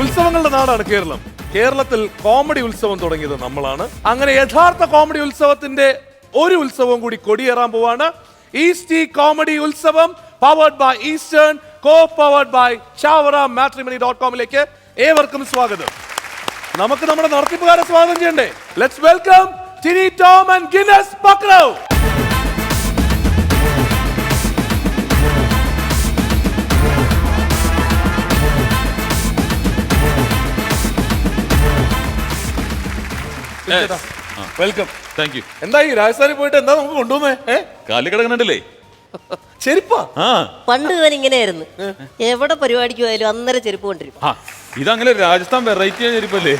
ഉത്സവങ്ങളുടെ നാടാണ് കേരളം. കേരളത്തിൽ കോമഡി ഉത്സവം തുടങ്ങിയത് നമ്മളാണ്. അങ്ങനെ യഥാർത്ഥ കോമഡി ഉത്സവത്തിന്റെ ഒരു ഉത്സവം കൂടി കൊടിയേറാൻ പോവാണ്. ഈസ്റ്റ് കോമഡി ഉത്സവം powered by Eastern, co powered by chavaramatrimony.com ഏവർക്കും സ്വാഗതം. നമുക്ക് നമ്മുടെ നടത്തിപ്പുകാരെ സ്വാഗതം ചെയ്യണ്ടേ? Let's welcome Tini Tom and Guinness Pakru. Welcome. Thank you. എന്താ ഈ രാജസ്ഥാനിൽ പോയിട്ട് എന്താ നമുക്ക് കൊണ്ടുവന്നേ? കാലി കിടക്കണല്ലേ ചെരുപ്പാ? പണ്ട് ഇവൻ ഇങ്ങനെയായിരുന്നു, എവിടെ പരിപാടിക്ക് പോയാലും അന്നേരം ചെരുപ്പ് കൊണ്ടിരും. ഇതങ്ങനെ രാജസ്ഥാൻ വെറൈറ്റി ചെരുപ്പല്ലേ?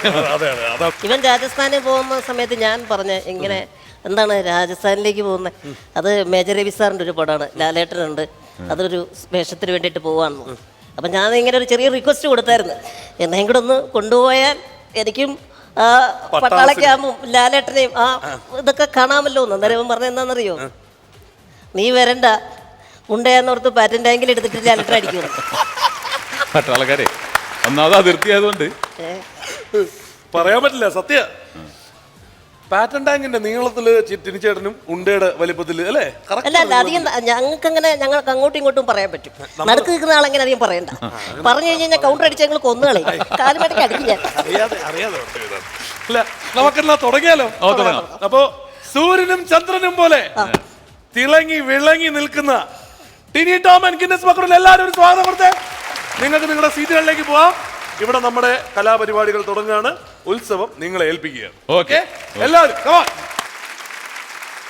ഇവൻ രാജസ്ഥാനിൽ പോകുന്ന സമയത്ത് ഞാൻ പറഞ്ഞ ഇങ്ങനെ എന്താണ് രാജസ്ഥാനിലേക്ക് പോകുന്നത്, അത് മേജർ രവി സാറിൻ്റെ ഒരു പടമാണ്, ലാലേട്ടനുണ്ട്, അതൊരു വേഷത്തിന് വേണ്ടിയിട്ട് പോവാണെന്ന്. അപ്പം ഞാൻ ഇങ്ങനെ ഒരു ചെറിയ റിക്വസ്റ്റ് കൊടുത്തായിരുന്നു, എന്നെയും കൂടെ ഒന്ന് കൊണ്ടുപോയാൽ എനിക്കും പട്ടാളക്കാമും ലാലേട്ടനെയും ഇതൊക്കെ കാണാമല്ലോ എന്ന്. അന്നേരം പറഞ്ഞ എന്താണെന്നറിയോ, നീ വരണ്ട, ഉണ്ടയെന്നോർത്ത് പാറ്റൻ ടാങ്കിൽ എടുത്തിട്ട് ലാലേട്ടൻ അടിക്കുന്നു. പട്ടാളക്കാരെ ഒന്നാമത് അതിർത്തിയായതുകൊണ്ട് പറയാൻ പറ്റില്ല. സത്യ പാറ്റൻ ടാങ്കിന്റെ നീളത്തില് ടിനിച്ചേട്ടനും ഉണ്ടയുടെ വലിപ്പത്തില് അല്ലേ? അല്ല അല്ല, അധികം ഞങ്ങൾക്ക് അങ്ങനെ ഞങ്ങൾക്ക് അങ്ങോട്ടും ഇങ്ങോട്ടും പറയാൻ പറ്റും. നടുക്ക് നിൽക്കുന്ന ആളെങ്ങനെ അധികം പറയണ്ട. പറഞ്ഞു കഴിഞ്ഞാൽ കൗണ്ടർ അടിച്ച് ഞങ്ങൾ കൊന്നുകളെ കാലുമേടക്ക് അടിക്കും ഞാൻ. അല്ല, നമുക്കെല്ലാം തുടങ്ങിയാലോ? അപ്പോ സൂര്യനും ചന്ദ്രനും പോലെ തിളങ്ങി വിളങ്ങി നിൽക്കുന്ന ടിനി ടോം ആൻഡ് ഗിന്നസ് പക്രോ എല്ലാവരും ഒരു സ്വാഗതം കൊടുത്തേ. നിങ്ങൾക്ക് നിങ്ങളുടെ സീറ്റുകളിലേക്ക് പോവാം. ഇവിടെ നമ്മുടെ കലാപരിപാടികൾ തുടങ്ങുകയാണ്. ഉത്സവം നിങ്ങളെ ഏൽപ്പിക്കുകയാണ്. ഓക്കെ, എല്ലാവരും come on.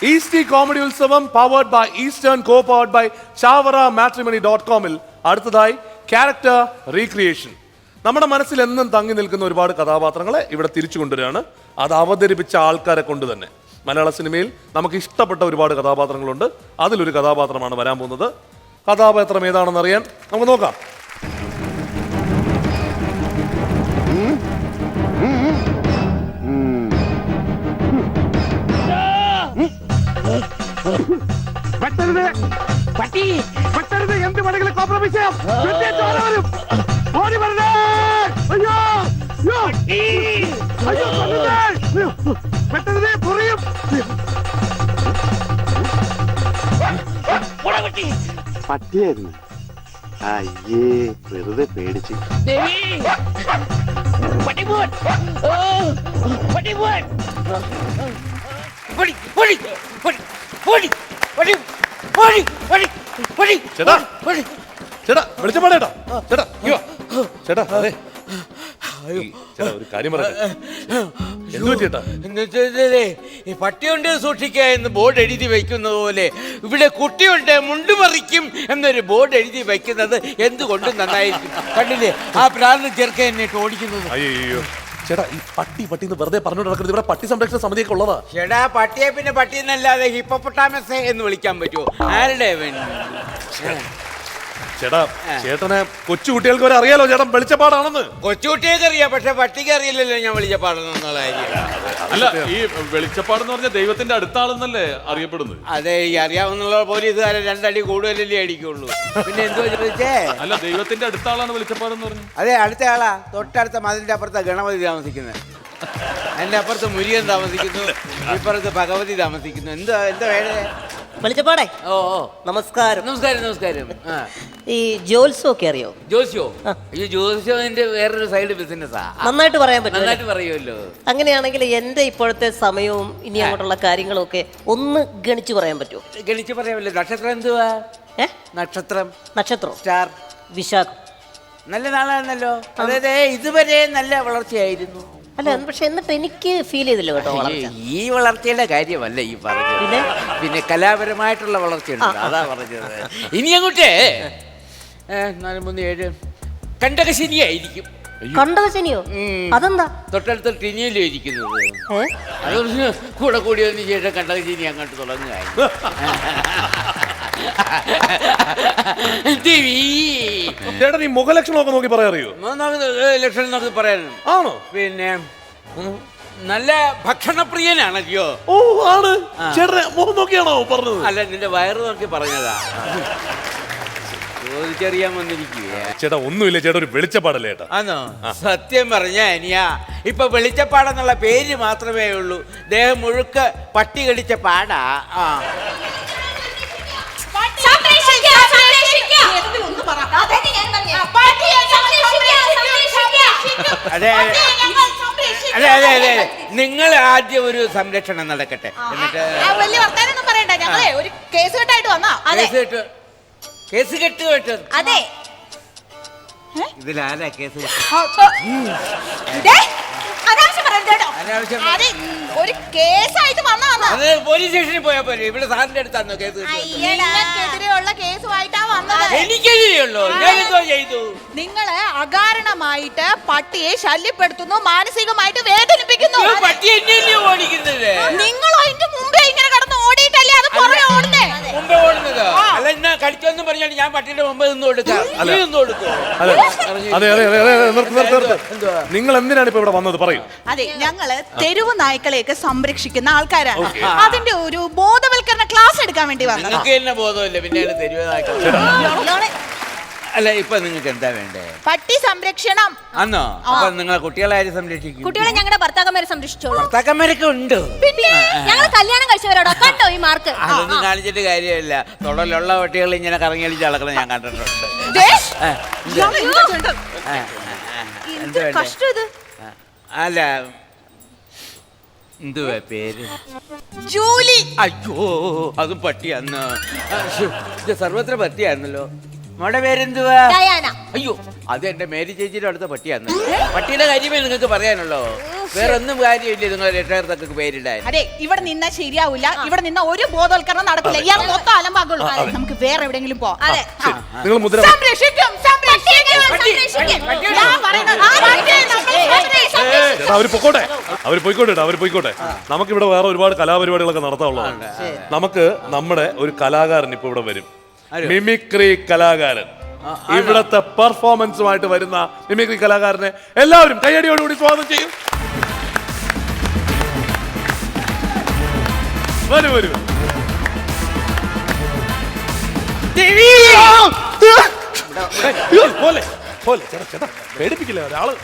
ഈസ്റ്റ് കോമഡി ഉത്സവം powered by Eastern, co powered by chavaramatrimony.com അടുത്തതായി ക്യാരക്ടർ റീക്രിയേഷൻ. നമ്മുടെ മനസ്സിൽ എന്നും തങ്ങി നിൽക്കുന്ന ഒരുപാട് കഥാപാത്രങ്ങളെ ഇവിടെ തിരിച്ചു കൊണ്ടുവരികയാണ്. അത് അവതരിപ്പിച്ച ആൾക്കാരെ കൊണ്ട് തന്നെ. മലയാള സിനിമയിൽ നമുക്ക് ഇഷ്ടപ്പെട്ട ഒരുപാട് കഥാപാത്രങ്ങളുണ്ട്. അതിലൊരു കഥാപാത്രമാണ് വരാൻ പോകുന്നത്. കഥാപാത്രം ഏതാണെന്ന് അറിയാൻ നമുക്ക് നോക്കാം. എന്ത് വേണമെങ്കിലും കോംപ്രമൈസ് ചെയ്യാം. ഓടി വരണേ. അയ്യോ അയ്യോ അയ്യോ, പെട്ടെന്ന് പൊറിയും. പട്ടിയായിരുന്നു. അയ്യേ, വെറുതെ പേടിച്ച്. ചേട്ടാ ചേട്ടാ വെളിച്ചപ്പാടേട്ടാ ചേട്ടാ ചേട്ടാ അതെ ചേട്ടാ ഒരു കാര്യം പറയാം. എന്തു ചേട്ടാ? ഈ പട്ടിയുണ്ട് സൂക്ഷിക്കുക എന്ന് ബോർഡ് എഴുതി വയ്ക്കുന്നത് പോലെ ഇവിടെ കുട്ടിയുണ്ട് മുണ്ട് മറിക്കും എന്നൊരു ബോർഡ് എഴുതി വയ്ക്കുന്നത് എന്തുകൊണ്ട് നന്നായിരിക്കും. കണ്ടില്ലേ ആ പ്രാന്ത ചെറുക്കൻ എന്നിട്ട് ഓടിക്കുന്നത്. അയ്യോ ചേട്ടാ, ഈ പട്ടി പട്ടി എന്ന് വെറുതെ പറഞ്ഞോണ്ട് നടക്കുന്നത്. ഇവിടെ പട്ടി സംരക്ഷണ സമിതിയൊക്കെ ഉള്ളതാ. ചേട്ടാ പട്ടിയെ പിന്നെ പട്ടി എന്നല്ലാതെ ഹിപ്പോപ്പൊട്ടാമസ് എന്ന് വിളിക്കാൻ പറ്റുമോ? ആരുടെ ചേട്ടാ, ചേട്ടനെ കൊച്ചുകുട്ടികൾക്ക് വരെ അറിയാലോ ചേട്ടൻ വെളിച്ചപ്പാടാണെന്ന്. കൊച്ചുകുട്ടിയൊക്കെ അറിയാം, പക്ഷെ പട്ടിക്ക് അറിയില്ലല്ലോ ഞാൻ വെളിച്ചപ്പാടെന്നുള്ള കാര്യം. അല്ല, ഈ വെളിച്ചപ്പാടെന്ന് പറഞ്ഞ ദൈവത്തിന്റെ അടുത്താളെന്നല്ലേ അറിയപ്പെടുന്നത്? അതെ, ഈ അറിയാവുന്ന പോലീസുകാരെ രണ്ടടി കൂടുതലല്ലേ അടിക്കുള്ളൂ. പിന്നെ എന്തോ ചോദിച്ചേ? അല്ല, ദൈവത്തിന്റെ അടുത്താളാണ് വെളിച്ചപ്പാടെന്ന് പറഞ്ഞു. അതെ, അടുത്ത ആളാ. തൊട്ടടുത്ത മതിലിന്റെ അപ്പുറത്താ ഗണപതി താമസിക്കുന്നത്, അതിന്റെ അപ്പുറത്ത് മുരുകൻ താമസിക്കുന്നു, ഇപ്പുറത്ത് ഭഗവതി താമസിക്കുന്നു. എന്താ എന്താ വേണേ? വെളിച്ചപ്പാടേ. ഓ ഓ, നമസ്കാരം. നമസ്കാരം നമസ്കാരം. ഈ ജോത്സ്യം ഒക്കെ അറിയോ? ജോസ്യോ? ഈ ജോസ്യോന്റെ വേറൊരു സൈഡ് ബിസിനസ്സാ. നന്നായിട്ട് പറയാൻ പറ്റും. നന്നായിട്ട് പറയുമല്ലോ. അങ്ങനെയാണെങ്കിൽ എന്റെ ഇപ്പോഴത്തെ സമയവും ഇനി അങ്ങോട്ടുള്ള കാര്യങ്ങളും ഒക്കെ ഒന്ന് ഗണിച്ചു പറയാൻ പറ്റുമോ? ഗണിച്ച് പറയാമല്ലോ. നക്ഷത്രം എന്തുവാ? നക്ഷത്രം നക്ഷത്രം സ്റ്റാർ വിശാഖം. നല്ല നാളായിരുന്നല്ലോ. അതായത് ഇതുവരെ നല്ല വളർച്ചയായിരുന്നു. അല്ല, പക്ഷെ എന്നിട്ട് എനിക്ക് ഫീൽ ചെയ്തില്ല കേട്ടോ വളർച്ച. ഈ വളർച്ചയുടെ കാര്യമല്ല ഈ പറഞ്ഞത്, പിന്നെ കലാപരമായിട്ടുള്ള വളർച്ചയുണ്ട്, അതാ പറഞ്ഞത്. ഇനി അങ്ങോട്ടേ 4, 3, 7 കണ്ടകശനിയായിരിക്കും. കണ്ടകശനിയോ? അതെന്താ? തൊട്ടടുത്ത ടിനിയല്ലോ ഇരിക്കുന്നത്. അതൊന്ന് കൂടെ കൂടി വന്ന് ശേഷം കണ്ടകശനി അങ്ങോട്ട് തുടങ്ങുകയായി. ചേട്ടൻ ഈ മുഖലക്ഷണമൊക്കെ നോക്കി പറയാറിയോ? ലക്ഷണം നോക്കി പറയാനും ആണോ? പിന്നെ നല്ല ഭക്ഷണപ്രിയനാണല്ലോ. ഓ ആണ്. ചേട്ടനെ മുഖം നോക്കിയാണോ പറഞ്ഞത്? അല്ല, നിന്റെ വയറ് നോക്കി പറഞ്ഞതാ. ചോദിച്ചറിയാൻ വന്നിരിക്കുക. ചേട്ടാ ഒന്നുമില്ല ചേട്ടാ, ഒരു വെളിച്ചപ്പാടല്ലേ ചേട്ടാ. ആണോ? സത്യം പറഞ്ഞ അനിയാ, ഇപ്പൊ വെളിച്ചപ്പാടെന്നുള്ള പേര് മാത്രമേ ഉള്ളൂ. ദേഹം മുഴുക്ക പട്ടി കടിച്ച പാടാ. ആ അതെ അതെ അതെ അതെ, നിങ്ങൾ ആദ്യം ഒരു സംരക്ഷണം നടക്കട്ടെ, എന്നിട്ട് വലിയ വർത്താനൊന്നും പറയണ്ട. ഞങ്ങളെ ഒരു കേസ് കെട്ടായിട്ട് വന്നാ. കേസ് കെട്ട്. അതെ, ഇതിലാരാ കേസ് അനാവശ്യം പറയരുത് കേട്ടോ. അനാവശ്യം. അതെ, ഒരു കേസായിട്ട് വന്നാ. അത് പോലീസ് സ്റ്റേഷനിൽ പോയാ പോലെ. ഇവിടെ സാറിന്റെ അടുത്താണോ കേസ് നിങ്ങൾക്കെതിരെയുള്ള കേസുമായിട്ടാ വന്നത്. എനിക്കെതിരെയുള്ളൂ? ഞാൻ എന്തോ ചെയ്തു? നിങ്ങള് അകാരണമായിട്ട് പട്ടിയെ ശല്യപ്പെടുത്തുന്നു, മാനസികമായിട്ട് വേദനിപ്പിക്കുന്നു. പട്ടി എന്നെ ഓടിക്കുന്നത്. നിങ്ങൾ അതിന്റെ മുമ്പേ ഇങ്ങനെ കിടന്ന് ഓടിയിട്ടല്ലേ അത് പുറകെ ഓടുന്നേ. മുമ്പേ ഓടുന്നത് അല്ല. എന്നാ കടിച്ചോന്നും പറഞ്ഞാൽ ഞാൻ പട്ടിയുടെ മുമ്പ് നിന്ന് കൊടുക്കാം. നിന്ന് കൊടുക്കും. അതെ അതെ അതെ അതെ, നിർത്ത്. നിങ്ങൾ എന്തിനാണ് ഇപ്പൊ ഇവിടെ വന്നത് പറയൂ. അതെ, ഞങ്ങള് തെരുവ് നായ്ക്കളെയൊക്കെ സംരക്ഷിക്കുന്ന ആൾക്കാരാണ്. അതിന്റെ ഒരു ബോധവൽക്കരണ ക്ലാസ് എടുക്കാൻ വേണ്ടി വന്നത്. നിങ്ങൾക്ക് തന്നെ ബോധമില്ല, പിന്നെ തെരുവതാക്കൾ. അല്ല, ഇപ്പൊ നിങ്ങൾക്ക് എന്താ വേണ്ടേ? പട്ടി സംരക്ഷണം. ആന്നോ? അപ്പൊ നിങ്ങളെ കുട്ടികളെ ആര് സംരക്ഷിക്കും? കുട്ടികളെ ഞങ്ങളുടെ ഭർത്താക്കന്മാരെ സംരക്ഷിച്ചോളൂ. ഭർത്താക്കന്മാരൊക്കെ ഉണ്ട്. പിന്നെ ഞങ്ങൾ കല്യാണം കഴിച്ചവരോടോ കണ്ടോ ഈ മാർക്ക്? അതൊന്നും കാണിച്ചിട്ട് കാര്യമില്ല. തൊടലുള്ള കുട്ടികൾ ഇങ്ങനെ കറങ്ങി അടിച്ച് നടക്കണം ഞാൻ കണ്ടിട്ടുണ്ട്. എന്ത് കഷ്ടം ഇത്. അല്ല, എന്തുവാ പേര്? ജൂലി. അയ്യോ, അതും പട്ടിയാന്ന്. ഇത് സർവത്ര പട്ടിയായിരുന്നല്ലോ. മോടെ പേരെന്തുവാ? ഡയാന. അയ്യോ, അത് എന്റെ മേരി ചേച്ചിയുടെ അടുത്ത പട്ടിയാന്ന്. പട്ടിയുടെ കാര്യമേ നിങ്ങൾക്ക് പറയാനുള്ളോ? വേറെ ഒന്നും കാര്യമില്ല നിങ്ങൾ രക്ഷകർത്താക്കൾക്ക് പേരിടാൻ. അതെ, ഇവിടെ നിന്നാ ശരിയാവില്ല. ഇവിടെ നിന്ന ഒരു ബോധവൽക്കരണം നടക്കില്ല. ഇയാൾ മൊത്തം അലമ്പാകുള്ളൂ. നമുക്ക് വേറെ എവിടെയെങ്കിലും പോവാം. അതെ, നിങ്ങൾ മുദ്ര സംരക്ഷിക്കും, സംരക്ഷിക്കും. ഞാൻ പറയുന്നത് ആ പട്ടിയെ നമ്മൾ സംരക്ഷിക്കും. ചേട്ടാ അവര് പൊക്കോട്ടെ, അവര് പോയിക്കോട്ടെ. നമുക്കിവിടെ വേറെ ഒരുപാട് കലാപരിപാടികളൊക്കെ നടത്താനുള്ളതാണ്. നമുക്ക് നമ്മുടെ ഒരു കലാകാരൻ ഇപ്പൊ ഇവിടെ വരും, മിമിക്രി കലാകാരൻ. ഇവിടത്തെ പെർഫോമൻസുമായിട്ട് വരുന്ന മിമിക്രി കലാകാരനെ എല്ലാവരും കയ്യടിയോടുകൂടി സ്വാഗതം ചെയ്യും. വരൂ. ചേട്ടാ പേടിപ്പിക്കില്ല, ഒരാള്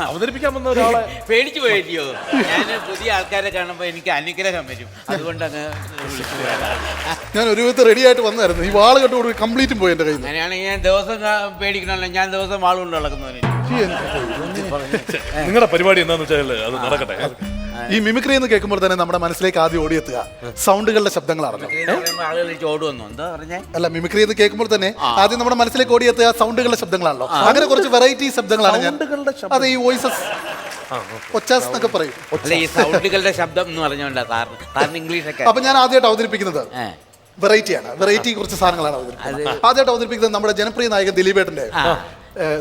അവതരിപ്പിക്കാൻ വന്ന ഒരാളെ പേടിച്ചു പോയോ? ഞാൻ പുതിയ ആൾക്കാരെ കാണുമ്പോ എനിക്ക് അനുഗ്രഹം വരും, അതുകൊണ്ട് ഞാൻ ഒരു വിധത്തിൽ റെഡി ആയിട്ട് വന്നായിരുന്നു. ഈ വാള് കെട്ടുകൂടി കംപ്ലീറ്റും പോയി എന്റെ കയ്യിൽ നിന്ന്. അങ്ങനെയാണെങ്കിൽ ഞാൻ ദിവസം പേടിക്കണമല്ലോ. ഞാൻ ദിവസം വാളുകൊണ്ട് നടക്കുന്നവന്. നിങ്ങളുടെ പരിപാടി എന്താന്ന് വെച്ചാൽ അത് നടക്കട്ടെ. ഈ മിമിക്രി എന്ന് കേൾക്കുമ്പോൾ തന്നെ നമ്മുടെ മനസ്സിലേക്ക് ആദ്യം ഓടിയെത്തുക സൗണ്ടുകളുടെ ശബ്ദങ്ങളാണ്. ആളുകൾ ചോടുവന്നു എന്താ പറഞ്ഞേ? അല്ല, മിമിക്രി എന്ന് കേൾക്കുമ്പോൾ തന്നെ ആദ്യം നമ്മുടെ മനസ്സിലേക്ക് ഓടിയെത്തുക സൗണ്ടുകളുടെ ശബ്ദങ്ങളാണല്ലോ. അങ്ങനെ കുറച്ച് വെറൈറ്റി ശബ്ദങ്ങളാണ് ഞാൻ. അതെ, ഈ വോയിസസ്, ഒച്ചാസ് എന്നൊക്കെ പറയും. അല്ല, ഈ സൗണ്ടുകളുടെ ശബ്ദം എന്ന് പറഞ്ഞോണ്ടാ സാറിന് ഇംഗ്ലീഷ് ഒക്കെ. അപ്പൊ ഞാൻ ആദ്യമായിട്ട് അവതരിപ്പിക്കുന്നത് വെറൈറ്റിയാണ്. വെറൈറ്റി കുറച്ച് സാധനങ്ങളാണ് അവതരിപ്പിക്കുന്നത്. ആദ്യമായിട്ട് അവതരിപ്പിക്കുന്നത് നമ്മുടെ ജനപ്രിയ നായകൻ ദിലീപേട്ടന്റെ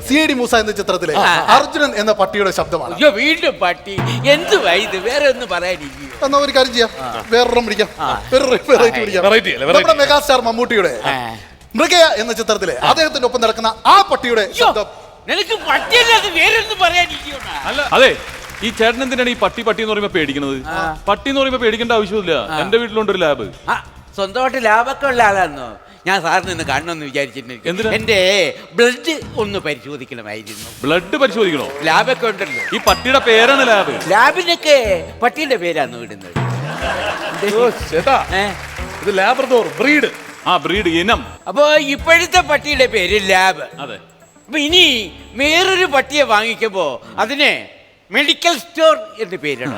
CID മൂസ എന്ന ചിത്രത്തിലെ അർജുനൻ എന്ന പട്ടിയുടെ ശബ്ദമാണ്. വീണ്ടും പട്ടി എന്ത് വൈദ്യ വേറെ ഒന്നും പറയാനിരിക്കും. എന്നാ ഒരു കാര്യം ചെയ്യാം, വേറൊരെണ്ണം പിടിക്കാം, വെറൈറ്റി പിടിക്കാം. നമ്മുടെ മെഗാസ്റ്റാർ മമ്മൂട്ടിയുടെ മൃഗയ എന്ന ചിത്രത്തിലെ അദ്ദേഹത്തിന്റെ ഒപ്പം നടക്കുന്ന ആ പട്ടിയുടെ ശബ്ദം. നിനക്ക് പട്ടിയല്ലാതെ വേറെ ഒന്നും പറയാനിരിക്കും. അല്ല അതെ, ഈ ചേട്ടൻ എന്തിനാണ് ഈ പട്ടി എന്ന് പറയുമ്പോ പേടിക്കുന്നത്? പട്ടി എന്ന് പറയുമ്പോ പേടിക്കേണ്ട ആവശ്യമില്ല. എന്റെ വീട്ടിലുണ്ടൊരു ലാബ്. സ്വന്തമായിട്ട് ലാഭമൊക്കെ ഉള്ള ആളാന്നോ? ഞാൻ സാറിന് ഇന്ന് കാണണമെന്ന് വിചാരിച്ചിട്ടുണ്ട്. എന്റെ ബ്ലഡ് ഒന്ന് പരിശോധിക്കണമായിരുന്നു. ബ്ലഡ് പരിശോധിക്കണോ? ലാബൊക്കെ ഉണ്ടല്ലോ. ഈ പട്ടിയുടെ പേരാണ് ലാബ്. ലാബിനൊക്കെ പട്ടിയുടെ പേരാന്ന് വിടുന്നത്. ചേട്ടാ ഇത് ലാബ്രഡോർ ബ്രീഡ്. ബ്രീഡ് ഇനം. അപ്പൊ ഇപ്പോഴത്തെ പട്ടിയുടെ പേര് ലാബ്. അതെ. അപ്പൊ ഇനി വേറൊരു പട്ടിയെ വാങ്ങിക്കുമ്പോ അതിനെ മെഡിക്കൽ സ്റ്റോർ എന്ന് പേരാണ്.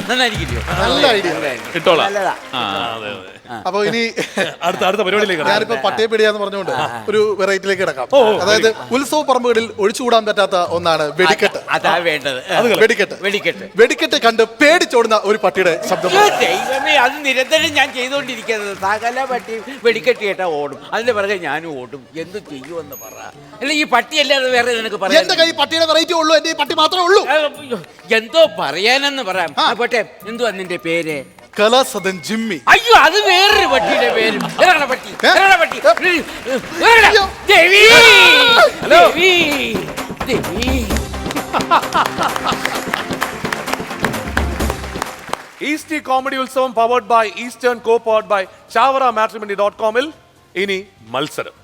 നന്നായിരിക്കില്ലയോ? നല്ല ഐഡിയ. ഇട്ടോളാം. നല്ലതാ. അപ്പൊ ഇനി അടുത്ത പരിപാടിയിലേക്ക് ഞാനിപ്പോ പട്ടിയെ പേടിയാന്ന് പറഞ്ഞുകൊണ്ട് ഒരു വെറൈറ്റിയിലേക്ക് കിടക്കാം. അതായത് ഉത്സവ പറമ്പുകളിൽ ഒഴിച്ചുകൂടാൻ പറ്റാത്ത ഒന്നാണ് വെടിക്കെട്ട്. അതാ വേണ്ടത്. വെടിക്കെട്ട് കണ്ട് പേടിച്ചോടുന്ന ഒരു പട്ടിയുടെ ശബ്ദം. ദൈവമേ, അത് നിരന്തരം ഞാൻ ചെയ്തുകൊണ്ടിരിക്കുന്നത്. സകല പട്ടി വെടിക്കെട്ട് കേട്ടാ ഓടും, അതിന്റെ പിറകെ ഞാനും ഓടും. എന്ത് ചെയ്യുമെന്ന് പറ. അല്ല, ഈ പട്ടിയല്ലാതെ വേറെ നിനക്ക് പറയാം? എന്റെ കൈ പട്ടിയുടെ വെറൈറ്റി ഉള്ളൂ, എന്റെ ഈ പട്ടി മാത്രമേ ഉള്ളൂ. എന്തോ പറയാനെന്ന് പറയാം. പോട്ടെ, എന്തുവാ നിന്റെ പേര്? കലാസദൻ ജിമ്മി. അയ്യോ, അത് വേറൊരു പട്ടിയുടെ പേര്. പട്ടി ഈസ്റ്റ് കോമഡി ഉത്സവം powered by Eastern co powered by Chavara മാട്രിമണി.com ഇനി മത്സരം.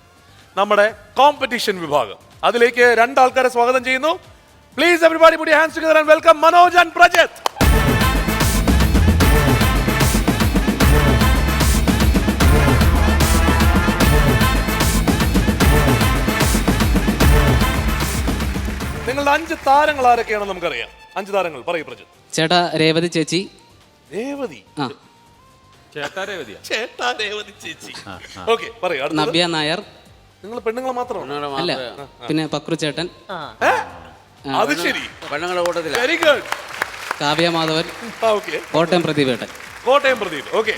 നമ്മുടെ കോമ്പറ്റീഷൻ വിഭാഗം. അതിലേക്ക് 2 ആൾക്കാരെ സ്വാഗതം ചെയ്യുന്നു. Please everybody put your hands together and welcome Manoj and Prajith. നിങ്ങളുടെ 5 താരങ്ങൾ ആരൊക്കെയാണെന്ന് നമുക്കറിയാം. 5 താരങ്ങൾ പറയൂ പ്രജിത്ത്. ചേട്ടാ രേവതി ചേച്ചി. രേവതി. ആ ചേട്ടാ രേവതിയാ? ചേട്ടാ രേവതി ചേച്ചി. ഓക്കെ പറയൂ. നവ്യ നായർ. നിങ്ങൾ പെണ്ണുങ്ങൾ മാത്രമാണ്? അല്ല പിന്നെ പക്രു ചേട്ടൻ. അത് ശരി. പെണ്ണുങ്ങളുടെ കൂട്ടത്തില. Very good. Kavya Madhavan. Okay. Kottayam പ്രദീപേട്ടൻ. Kottayam Pradeep. Okay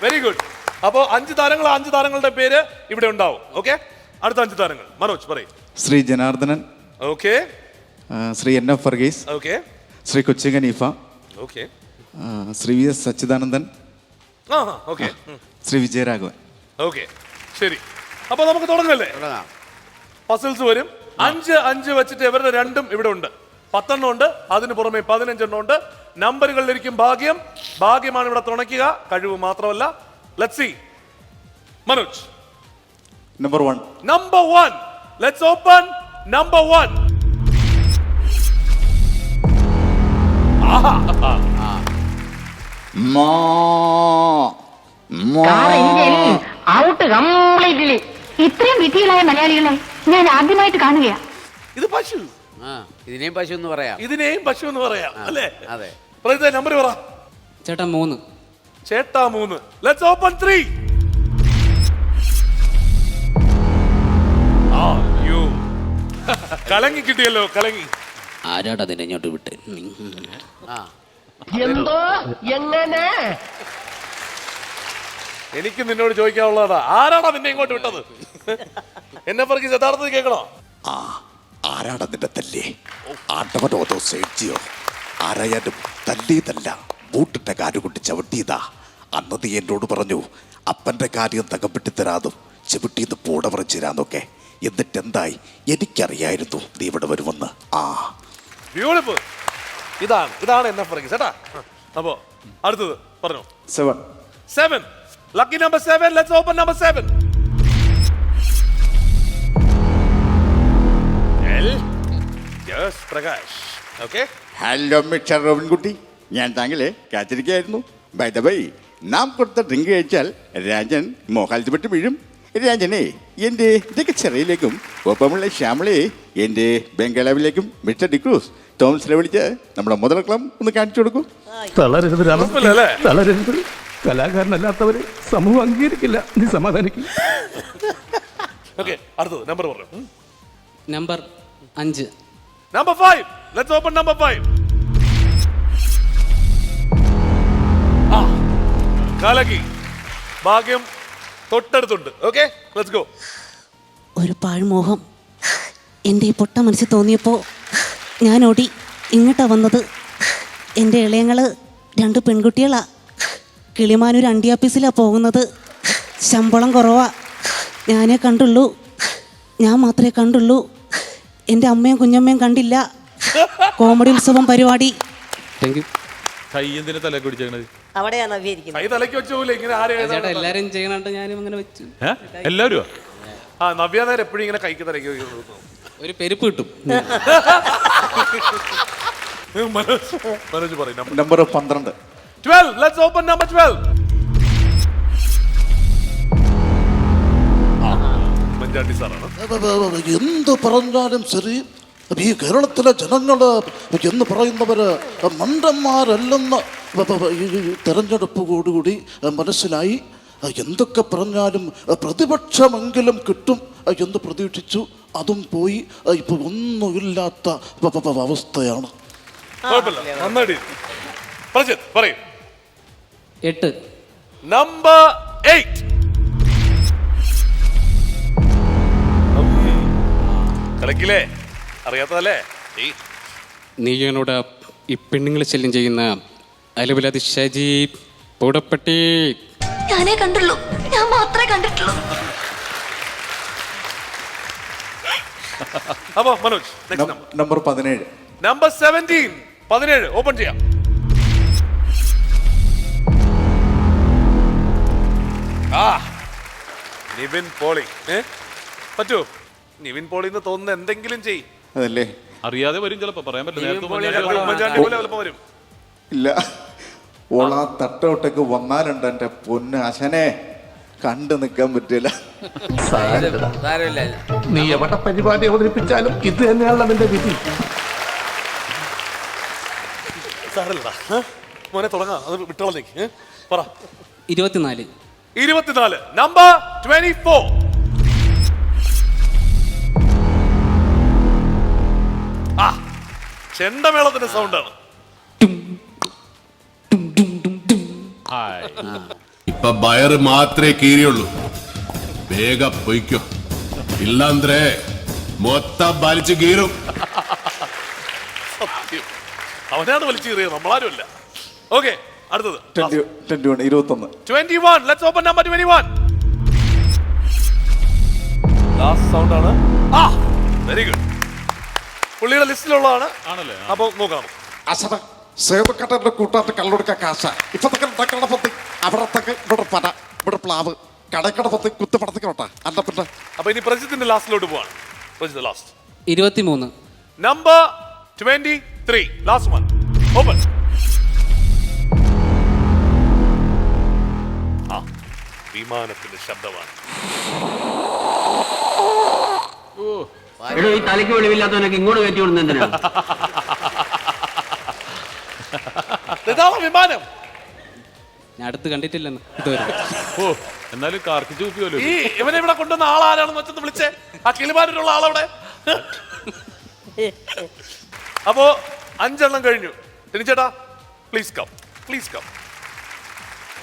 very good. അപ്പോ 5 താരങ്ങൾ, 5 താരങ്ങളുടെ പേര് ഇവിടെ ഉണ്ടാവും. ഓക്കെ, അടുത്ത 5 താരങ്ങൾ മനോജ് പറയും. Shri Janardanan. Okay. Shri N F Varghese. Okay. Shri Kochi Haneefa. Okay. Shri V S Sachidanandan. Okay. Shri Vijayaraghavan. Okay ശരി. അപ്പൊ നമുക്ക് തുടങ്ങല്ലേ? പസിൽസ് വരും. 5 വെച്ചിട്ട് ഇവരുടെ 2 ഇവിടെ ഉണ്ട്. 10 ഉണ്ട്. അതിന് പുറമെ 15 ഉണ്ട്. നമ്പറുകളിലിരിക്കും ഭാഗ്യം. ഭാഗ്യമാണ് ഇവിടെ തുണയ്ക്കുക, കഴിവ് മാത്രമല്ല. Let's see. Manoj number 1. Number 1. Let's open number 1. Out completely. ഇത്രയും വിധികളായ മലയാളികളെ ഞാൻ ആദ്യമായിട്ട് കാണുകയാ. ഇത് പശു. ഇതിനെയും പശു എന്ന് പറയാം. ഇതിനെയും പശു എന്ന് പറയാം അല്ലേ? അതെ. പ്രജിത്ത് നമ്പർ പറ. ചേട്ടാ 3. ചേട്ടാ 3. Let's open 3. കലങ്ങി കിട്ടിയല്ലോ, കലങ്ങി. ആരാടാ നിന്നെ ഇങ്ങോട്ട് വിട്ട്? എന്തോ എങ്ങനെ എനിക്ക് നിന്നോട് ചോദിക്കാനുള്ളതാ, ആരാടാ നിന്നെ ഇങ്ങോട്ട് വിട്ടത്? എന്നെ പറക്കി യഥാർത്ഥത്തിൽ കേൾക്കണോ? ആരാടാ നിന്റെ തല്ലേ? ആട്ടവനോതോ സേഡ്ജിയോ? ആരായാലും തല്ലിയതല്ല, ബൂട്ടിന്റെ കാലുകൊണ്ട് ചവിട്ടിയതാ. അന്ന് നീ എന്നോട് പറഞ്ഞു അപ്പന്റെ കാര്യം തകപ്പെട്ടി തരാതും ചവിട്ടിയത് പൂട പറിച്ചിരാന്നൊക്കെ. എന്നിട്ട് എന്തായി? എനിക്കറിയായിരുന്നു നീ ഇവിടെ വരുമെന്ന്. ബ്യൂട്ടിഫുൾ. ഇതാണ് എന്നെ പറക്കി ചേട്ടാ. അപ്പോ അടുത്തത് പറഞ്ഞു. 7. Lucky number 7. Let's open number 7. Prakash. Okay. Hello mister റോബിൻകുട്ടി, ഞാൻ താങ്കളെ കാത്തിരിക്കുകയായിരുന്നു. ബൈ ദ ബൈ, നാം കൊടുത്ത ഡ്രിങ്ക് കഴിച്ചാൽ രാജൻ മോഹാലത്ത് പെട്ട് വീഴും. രാജനെ എൻ്റെ ചെറിയിലേക്കും ഒപ്പമുള്ള ശ്യാമളയെ എൻ്റെ ബംഗാളാവിലേക്കും മിസ്റ്റർ ഡിക്രൂസ് തോമസിനെ വിളിച്ച് നമ്മുടെ മുതലക്കളം ഒന്ന് കാണിച്ചു കൊടുക്കും. തളരരുത് രാമൻ, തളരരുത്. കലാകാരനല്ലാത്തവരെ സമൂഹം അംഗീകരിക്കില്ല. നീ സമാധാനിക്കും. ഓക്കെ, അടുത്തത് നമ്പർ പറഞ്ഞു. Number 5. Number 5. Let's open number 5. കലക്കി. ഭാഗ്യം തൊട്ടടുത്തുണ്ട്. Okay, let's go. ഒരു പാഴ്മോഹം എൻ്റെ ഈ പൊട്ട മനസ്സിൽ തോന്നിയപ്പോൾ ഞാൻ ഓടി ഇങ്ങോട്ടാ വന്നത്. എൻ്റെ ഇളയങ്ങള് 2 പെൺകുട്ടികളാ. കിളിമാനൂർ അണ്ടിയാപ്പീസിലാണ് പോകുന്നത്. ശമ്പളം കുറവാ. ഞാനേ കണ്ടുള്ളൂ, ഞാൻ മാത്രമേ കണ്ടുള്ളൂ. എൻ്റെ അമ്മയും കുഞ്ഞമ്മയും കണ്ടില്ല. കോമഡി ഉത്സവം പരിപാടി. Thank you. കൈ എന്തിനാ തല പിടിച്ചത്? അവിടെയാ നവ്യിരിക്കുന്നത്. കൈ തലയ്ക്ക് വെച്ച പോലെ ഇങ്ങനെ ചേട്ടാ എല്ലാരും ചെയ്യണോണ്ട് ഞാനും അങ്ങനെ വെച്ചു. എല്ലാവരും നവ്യ നേരം എപ്പോഴും ഇങ്ങനെ കൈക്ക് തലയ്ക്ക് ഒരു പെരുപ്പ് കിട്ടും. മനോജ് പറയും. നമ്പർ 12. 12. Let's open number 12. മഞ്ചാണ്ടി സാറാണ്. എന്ത് പറഞ്ഞാലും ശരി, ഈ കേരളത്തിലെ ജനങ്ങള് എന്ന് പറയുന്നവര് മണ്ടന്മാരല്ലെന്ന് ഈ തെരഞ്ഞെടുപ്പോടുകൂടി മനസ്സിലായി. എന്തൊക്കെ പറഞ്ഞാലും പ്രതിപക്ഷമെങ്കിലും കിട്ടും എന്ന് പ്രതീക്ഷിച്ചു. അതും പോയി. ഇപ്പൊ ഒന്നുമില്ലാത്ത അവസ്ഥയാണ്. പറയും. 8. നമ്പർ 8. കളിക്കില്ലേ? അറിയാത്തതല്ലേ? നീ എന്നോട് ഈ പെണ്ണുങ്ങളെ ശല്യം ചെയ്യുന്ന അലവിലാതി ഷാജി പൂടപ്പെട്ടി. ഞാനേ കണ്ടുള്ളൂ, ഞാൻ മാത്രമേ കണ്ടിട്ടുള്ളൂ. അപ്പോ മനോജ് നമ്പർ 17. നമ്പർ 17 ഓപ്പൺ ചെയ്യാം. നിവിൻ പോളി. പറ്റുമോ? നിവിൻ പോളിന്ന് തോന്നുന്ന എന്തെങ്കിലും ചെയ്. അതല്ലേ അറിയാതെ വരും ചിലപ്പോ, പറയാൻ പറ്റില്ല. നേരത്തെ ഉമ്മൻചാണ്ടി പോലെ ചിലപ്പോ വരും. ഇല്ല, ഓളാ തട്ടോട്ടേക്ക് വന്നാലുണ്ട് എൻ്റെ പൊന്ന് അശനെ, കണ്ടു നിൽക്കാൻ പറ്റില്ല. നീ എവിടെ പരിപാടി അവതരിപ്പിച്ചാലും ഇത് തന്നെയാണല്ലോ നിന്റെ വിധി. സാരല്ലടാ, മോനെ തുടങ്ങാം. അത് വിട്ടോളേക്ക് പറ. 24 നമ്പർ 24. ആ ചെണ്ടമേളത്തിന്റെ സൗണ്ടാണ്. ഇപ്പൊ ബയർ മാത്രമേ കീറിയുള്ളൂ. വേഗം പൊയ്ക്കോ, ഇല്ലാന്ത്രേ മൊത്തം വലിച്ചു കീറും. അവനാണ് വലിച്ചു കീറിയത്, നമ്മളാരുമല്ല. ഓക്കെ, അടുത്തത് 21. Let's open number 21. Last sound ആണ്. ആ വെരി ഗുഡ്. പുള്ളിയുടെ ലിസ്റ്റിലുള്ളതാണ് ആണല്ലേ? അപ്പൊ നോക്കാം. അസറ സേവക്കട്ടന്റെ കൂട്ടാത്ത കള്ളൊടുക്ക കാശ ഇപ്പത്തൊക്കെ കടപ്പത്തി അവിടത്തൊക്കെ ഇവിടെ പന ഇവിടെ പ്ലാവ് കടക്കടപ്പത്തി കുത്തുപടത്തിക്കോട്ടെ അല്ല പിന്നെ. അപ്പൊ ഇനി പ്രജിത്തിന്റെ ലാസ്റ്റിലോട്ട് പോവാണ്. Prajith last 23 number 23 last one open. ആ വിമാനത്തിന്റെ ശബ്ദമാണ്. ഈ തലയ്ക്ക് വെളിവില്ലാത്തവനൊക്കെ ഇങ്ങോട്ട് കയറ്റി വിടുന്ന എന്തിനാ? ഇതാണ് വിമാനം. ഞാൻ അടുത്ത് കണ്ടിട്ടില്ലെന്ന് ഇതുവരെ. ഓ, എന്നാലും കാർക്കിച്ച് കുപ്പിയല്ലോ. ഈ ഇവനെ ഇവിടെ കൊണ്ടുവന്ന ആളാരാണെന്ന് വെച്ചത് വിളിച്ചേ. ആ കിളിമാരിലുള്ള ആളവിടെ. അപ്പോ 5 എണ്ണം കഴിഞ്ഞു. ചേട്ടാ please come, please come.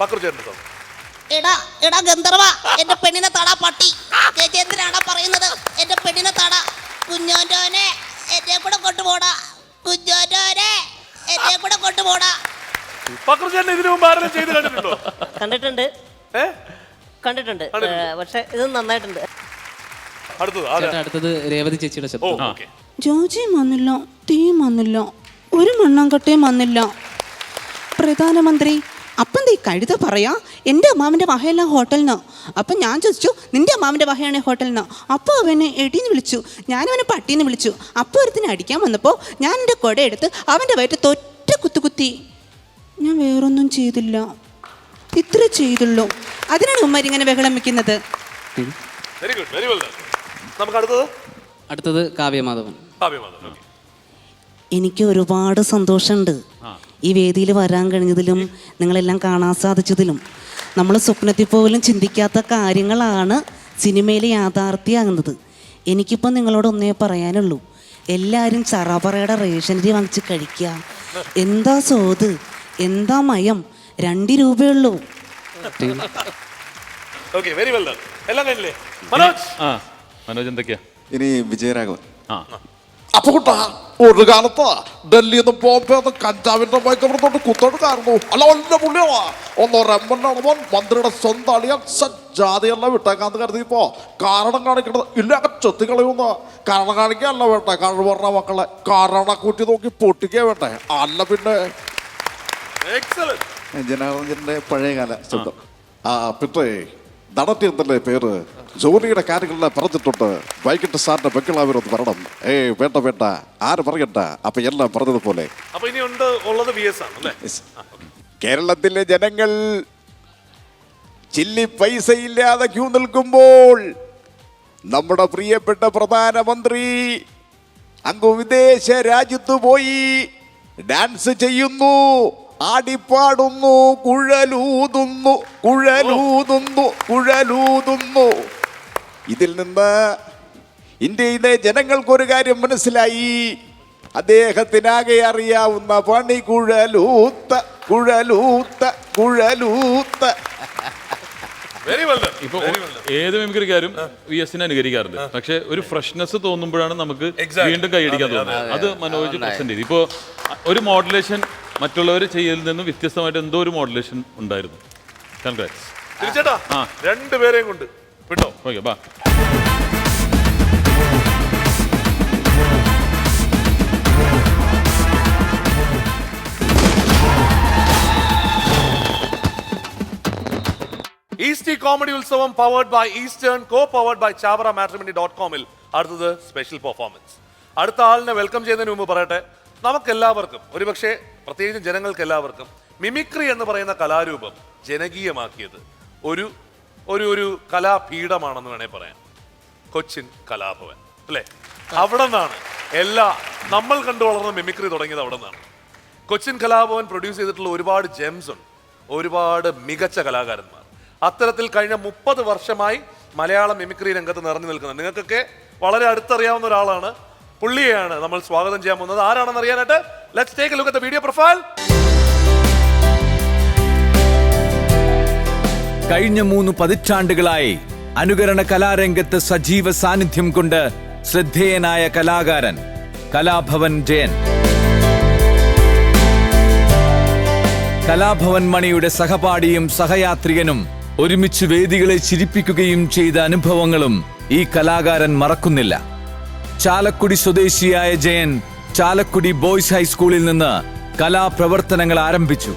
Pakru ചേട്ടൻ. എടാ എടാ ഗന്ധർവ, എന്റെ പെണ്ണിനെ തടാ പട്ടി. ചേച്ചി എന്തിനാടാ പറയുന്നത്? എന്റെ പെണ്ണിനെ തടാ. കുഞ്ഞോന്റെ എന്നെ കൂടെ കൊണ്ടുപോടാ. കുഞ്ഞോന്റെ എന്നെ കൂടെ കൊണ്ടുപോടാ. പക്രു ചേട്ടൻ ഇതിനു മുമ്പ് ആരെങ്കിലും ചെയ്ത് കണ്ടിട്ടുണ്ടോ? കണ്ടിട്ടുണ്ട്, പക്ഷെ ഇത് നന്നായിട്ടുണ്ട്. അടുത്തത് രേവതി ചേച്ചിയുടെ ശബ്ദം. ജോജിയും വന്നില്ല, തീയും വന്നില്ല, ഒരു മണ്ണാങ്കട്ടയും വന്നില്ല. പ്രധാനമന്ത്രി അപ്പം ഈ കഴുത പറയാ എൻ്റെ അമ്മാവിൻ്റെ വഹയല്ല ഹോട്ടലിന്. അപ്പം ഞാൻ ചോദിച്ചു നിൻ്റെ അമ്മാവിൻ്റെ വഹയാണ് ഹോട്ടലിന്. അപ്പോൾ അവനെ എടീന്ന് വിളിച്ചു, ഞാനവനെ പട്ടീന്ന് വിളിച്ചു. അപ്പോൾ ഒരുത്തിന് അടിക്കാൻ വന്നപ്പോൾ ഞാൻ എൻ്റെ കുട എടുത്ത് അവൻ്റെ വയറ്റ് തൊറ്റ കുത്തി. ഞാൻ വേറൊന്നും ചെയ്തില്ല, ഇത്ര ചെയ്തുള്ളൂ. അതിനാണ് ഉമ്മാരിങ്ങനെ ബഹളം വെക്കുന്നത്. Very good, very well. നമുക്ക് അടുത്തത് കാവ്യമാധവൻ. എനിക്ക് ഒരുപാട് സന്തോഷമുണ്ട് ഈ വേദിയിൽ വരാൻ കഴിഞ്ഞതിലും നിങ്ങളെല്ലാം കാണാൻ സാധിച്ചതിലും. നമ്മൾ സ്വപ്നത്തിൽ പോലും ചിന്തിക്കാത്ത കാര്യങ്ങളാണ് സിനിമയിൽ യാഥാർത്ഥ്യമാകുന്നത്. എനിക്കിപ്പോൾ നിങ്ങളോട് ഒന്നേ പറയാനുള്ളൂ, എല്ലാവരും ചറപറയുടെ റേഷനരി വാങ്ങിച്ച് കഴിക്കുക. എന്താ സ്വാദ്, എന്താ മയം, 2 രൂപയുള്ളൂ. മനോജ് എന്തൊക്കെയാ? ഇനി വിജയരാഘവൻ. അപ്പൊ കുട്ടാ, ഒരു കാലത്ത് ഡൽഹിന്ന് ബോംബെന്ന് കഞ്ചാവിന്റെ മയക്കപ്പെടുത്തോണ്ട് കുത്തെടുക്കായിരുന്നു. അല്ല ഒന്ന പുള്ളിയാ ഒന്നോ റെമ്പണ്ണവൻ മന്ത്രിയുടെ സ്വന്തം അളിയൻ ജാതിയെല്ലാം വിട്ടേക്കാന്ന് കരുതിയപ്പോ കാരണം കാണിക്കണത് ഇല്ല ചൊത്തിക്കളയുന്ന. കാരണം കാണിക്കല്ല വേട്ടെ കഴിവറ മക്കളെ കാരണക്കൂറ്റി നോക്കി പൊട്ടിക്കേ വേട്ടെ. അല്ല പിന്നെ ജനാർദ്ദന്റെ പഴയകാല ശബ്ദം. ആ പിന്നെ നടത്തിയെന്നല്ലേ പേര്, ജോലിയുടെ കാര്യങ്ങളെല്ലാം പറഞ്ഞിട്ടുണ്ട്. വൈകിട്ട് സാറിന്റെ ബംഗ്ലാവിനൊന്ന് വരണം. വേണ്ട ആര് പറയണ്ട, അപ്പൊ എല്ലാം പറഞ്ഞതുപോലെ. കേരളത്തിലെ ജനങ്ങൾ ചില്ലി പൈസയില്ലാതെ ക്യൂ നിൽക്കുമ്പോൾ നമ്മുടെ പ്രിയപ്പെട്ട പ്രധാനമന്ത്രി അങ്ങ് വിദേശ രാജ്യത്ത് പോയി ഡാൻസ് ചെയ്യുന്നു, ആടിപ്പാടുന്നു, കുഴലൂതുന്നു. ഇതിൽ നിന്ന് ഇന്ത്യയിലെ ജനങ്ങൾക്കൊരു കാര്യം മനസ്സിലായി, അദ്ദേഹത്തിനാകെ അറിയാവുന്ന പണി കുഴലൂത്ത. ഇപ്പൊ ഏത് മിമിക്രിക്കാരും VS-നെ അനുകരിക്കാറുണ്ട്. പക്ഷെ ഒരു ഫ്രഷ്നെസ് തോന്നുമ്പോഴാണ് നമുക്ക് വീണ്ടും കൈയടിക്കാൻ തോന്നുന്നത്. അത് മനോജ് പ്രസന്റ് ചെയ്തു. ഇപ്പോ ഒരു മോഡുലേഷൻ മറ്റുള്ളവർ ചെയ്യലിൽ നിന്നും വ്യത്യസ്തമായിട്ട് എന്തോ ഒരു മോഡുലേഷൻ ഉണ്ടായിരുന്നു. കൺഗ്രാറ്റ്സ്. രണ്ടുപേരെയും കൊണ്ട് വിട്ടോ. ഓക്കെ, ബാ. ഈസ്റ്റ് കോമഡി ഉത്സവം powered by Eastern, co powered by ChavaraMatrimony.com-ൽ അടുത്തത് സ്പെഷ്യൽ പെർഫോമൻസ്. അടുത്ത ആളിനെ വെൽക്കം ചെയ്യുന്നതിന് മുമ്പ് പറയട്ടെ, നമുക്കെല്ലാവർക്കും, ഒരുപക്ഷെ പ്രത്യേകിച്ചും ജനങ്ങൾക്ക് എല്ലാവർക്കും, മിമിക്രി എന്ന് പറയുന്ന കലാരൂപം ജനകീയമാക്കിയത് ഒരു ഒരു ഒരു കലാപീഠമാണെന്ന് വേണേൽ പറയാം. കൊച്ചിൻ കലാഭവൻ അല്ലേ? അവിടെ നിന്നാണ് നമ്മൾ കണ്ടു വളർന്ന മിമിക്രി തുടങ്ങിയത്. അവിടെ നിന്നാണ്. കൊച്ചിൻ കലാഭവൻ പ്രൊഡ്യൂസ് ചെയ്തിട്ടുള്ള ഒരുപാട് ജെംസ് ഉണ്ട്, ഒരുപാട് മികച്ച കലാകാരന്മാർ. അത്തരത്തിൽ കഴിഞ്ഞ 30 വർഷമായി മലയാള മിമിക്രി രംഗത്ത് നിറഞ്ഞു നിൽക്കുന്നത് നിങ്ങൾക്കൊക്കെ വളരെ അടുത്തറിയാവുന്ന ഒരാളാണ്. പുള്ളിയെയാണ് നമ്മൾ സ്വാഗതം ചെയ്യാൻ പോകുന്നത്. ആരാണെന്ന് അറിയാനായിട്ട് let's take A look at the video profile. കഴിഞ്ഞ 3 പതിറ്റാണ്ടുകളായി അനുകരണ കലാരംഗത്ത് സജീവ സാന്നിധ്യം കൊണ്ട് ശ്രദ്ധേയനായ കലാകാരൻ കലാഭവൻ ജയൻ. കലാഭവൻ മണിയുടെ സഹപാഠിയും സഹയാത്രികനും ഒരുമിച്ച് വേദികളെ ചിരിപ്പിക്കുകയും ചെയ്ത അനുഭവങ്ങളും ഈ കലാകാരൻ മറക്കുന്നില്ല. ചാലക്കുടി സ്വദേശിയായ ജയൻ ചാലക്കുടി ബോയ്സ് ഹൈസ്കൂളിൽ നിന്ന് കലാപ്രവർത്തനങ്ങൾ ആരംഭിച്ചു.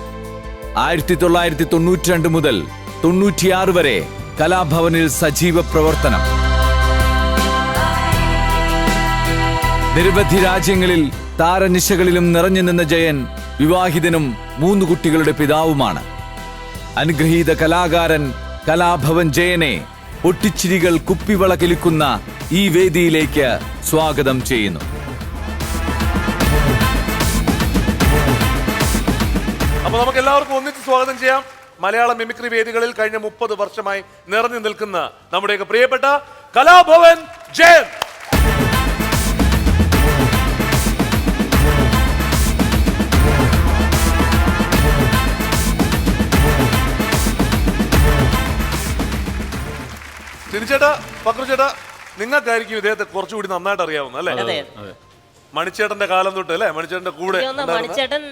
1992 മുതൽ 96 വരെ കലാഭവനിൽ സജീവ പ്രവർത്തനം. നിരവധി രാജ്യങ്ങളിൽ താരനിശകളിലും നിറഞ്ഞു നിന്ന ജയൻ വിവാഹിതനും 3 കുട്ടികളുടെ പിതാവുമാണ്. അനുഗ്രഹീത കലാകാരൻ കലാഭവൻ ജയനെ പൊട്ടിച്ചിരികൾ കുപ്പിവള കിലുക്കുന്ന ഈ വേദിയിലേക്ക് സ്വാഗതം ചെയ്യുന്നു. അപ്പൊ നമുക്ക് എല്ലാവർക്കും ഒന്നിച്ച് സ്വാഗതം ചെയ്യാം. മലയാള മിമിക്രി വേദികളിൽ കഴിഞ്ഞ 30 വർഷമായി നിറഞ്ഞു നിൽക്കുന്ന നമ്മുടെയൊക്കെ പ്രിയപ്പെട്ട കലാഭവൻ ജയൻ. ചിരിച്ചേട്ടാ, പക്രു ചേട്ടാ, നിങ്ങൾക്കായിരിക്കും ഇദ്ദേഹത്തെ കുറച്ചുകൂടി നന്നായിട്ട് അറിയാവുന്ന അല്ലേ? മണിച്ചേട്ടന്റെ കാലം തൊട്ട് അല്ലേ? മണിച്ചേട്ടന്റെ കൂടെ മണിച്ചേട്ടൻ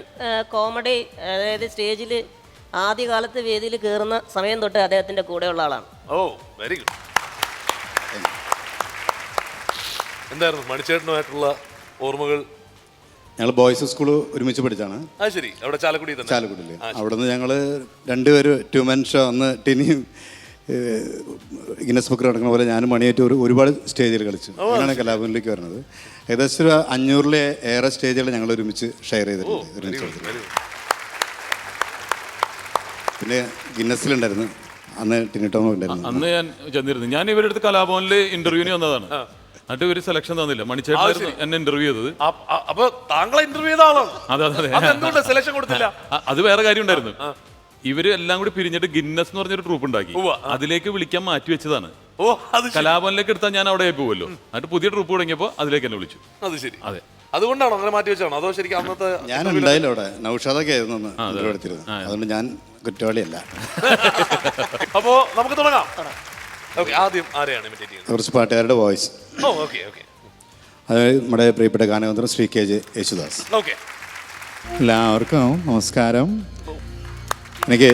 കോമഡി, അതായത് സ്റ്റേജിൽ ആദ്യകാലത്ത് വേദിയിൽ കയറുന്ന സമയം തൊട്ട് അദ്ദേഹത്തിന്റെ കൂടെയുള്ള ആളാണ്. ഓ, വെരി ഗുഡ്. എന്തായിരുന്നു മണിച്ചേട്ടനുമായിട്ടുള്ള ഓർമ്മകൾ? ഞങ്ങൾ ബോയ്സ് സ്കൂൾ ഒരുമിച്ച് പഠിച്ചാണ്. ശരി, അവിടെ ചാലക്കുടിയിൽ. അവിടെ നിന്ന് ഞങ്ങൾ രണ്ടുപേരും 2 men ഷോ അന്ന് ടിനിയും ഗിന്നസ് ബുക്ക് നടക്കുന്ന പോലെ ഞാനും മണിയായിട്ട് ഒരുപാട് സ്റ്റേജിൽ കളിച്ചു. അങ്ങനെയാണ് കലാഭവനിലേക്ക് വരുന്നത്. ഏകദേശം 500-ലെ ഏറെ സ്റ്റേജുകൾ ഞങ്ങൾ ഒരുമിച്ച് ഷെയർ ചെയ്തിട്ടുണ്ട്. പിന്നെ ഗിന്നസിലുണ്ടായിരുന്നു അന്ന് ടിനിട്ടോമ ഉണ്ടായിരുന്നു. അന്ന് ഞാൻ ചെന്നിരുന്നു. ഞാൻ ഇവരുടെ അടുത്ത് കലാഭവനിൽ ഇന്റർവ്യൂവിന് വന്നതാണ്. എന്നിട്ട് ഒരു സെലക്ഷൻ തന്നില്ല. മണിച്ചേട്ടൻ എന്നെ ഇന്റർവ്യൂ ചെയ്തത്. അപ്പൊ താങ്കളെ ഇന്റർവ്യൂ ചെയ്ത ആളാണ്. അതെ, സെലക്ഷൻ കൊടുത്തില്ല. അത് വേറെ കാര്യം ഉണ്ടായിരുന്നു. ഇവര് എല്ലാം കൂടി പിരിഞ്ഞിട്ട് ഗിന്നസ് എന്ന് പറഞ്ഞൊരു ട്രൂപ്പ് ഉണ്ടാക്കി. അതിലേക്ക് വിളിക്കാൻ മാറ്റി വെച്ചതാണ്. കലാഭവനിലേക്ക് എടുത്താൽ ഞാൻ അവിടെ പോകുമല്ലോ. എന്നിട്ട് പുതിയ ട്രൂപ്പ് തുടങ്ങിയപ്പോ അതിലേക്ക് എന്നെ വിളിച്ചു. അത് ശരി. അതെ, അതുകൊണ്ടാണോ അങ്ങനെ മാറ്റി വെച്ചാണോ? അതോ ശരിക്കും അന്നത്തെ ഞാൻ ഉണ്ടായില്ല അവിടെ. നൗഷാദൊക്കെ ആയിരുന്നു എടുത്തിരുന്നത്. അതുകൊണ്ട് ഞാൻ കുറ്റവാളിയല്ല. അപ്പോ നമുക്ക് തുടങ്ങാം. ആദ്യം ആരെയാണ് ഇമിറ്റേറ്റ് ചെയ്യുന്നത്? കുറച്ച് പാട്ടുകാരുടെ വോയിസ്. അത് നമ്മുടെ പ്രിയപ്പെട്ട ഗാനഗന്ധർവൻ ശ്രീ KJ യേശുദാസ്. എല്ലാവർക്കും നമസ്കാരം. എനിക്ക്